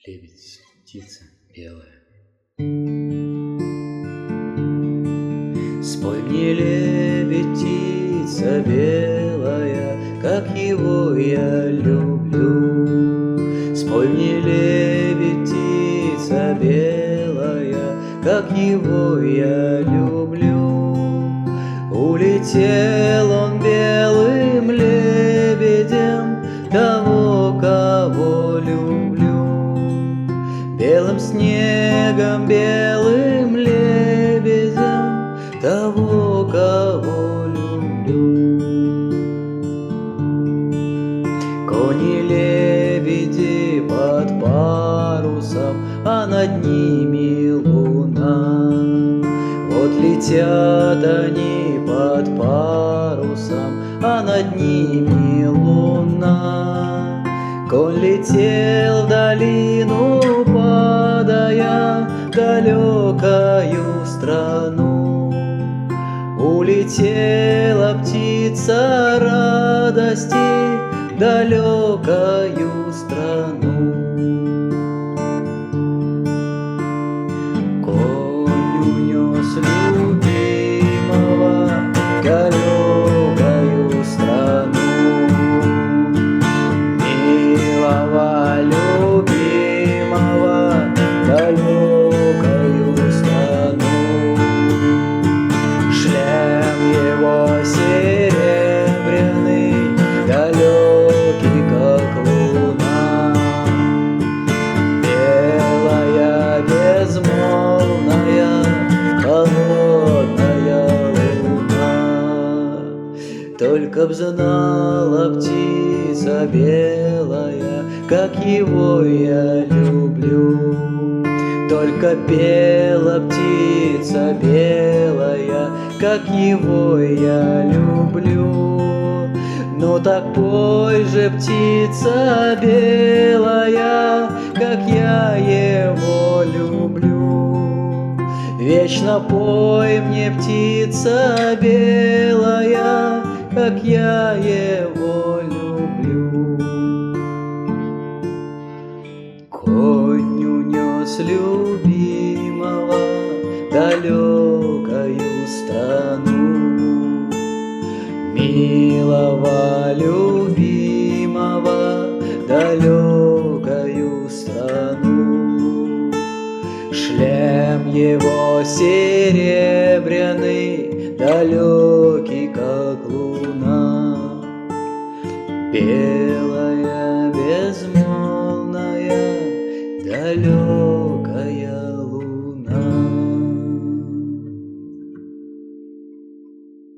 Лебедь, птица белая. Спой мне, лебедь, птица белая, как его я люблю. Спой мне, лебедь, птица белая, как его я люблю. Улетел он белым лебедем, того, кого люблю. Белым снегом, белым лебедем, того, кого люблю. Кони-лебеди под парусом, а над ними луна. Вот летят они под парусом, а над ними луна. Конь летел в долину, падая в далекою страну. Улетела птица радости в далекою страну. Конь унес любимого в далекою страну. Милого любимого в далекою страну. Шлем его серебряный, далекий, как луна. Белая, безмолвная, холодная луна. Только б знала птица белая, как его я люблю. Только пела птица белая, как его я люблю. Ну так пой же, птица белая, как я его люблю. Вечно пой мне, птица белая, как я его люблю. Конь унес любимого в далекою страну. Милого любимого в далекою страну. Шлем его серебряный, далекий, как луна. Белая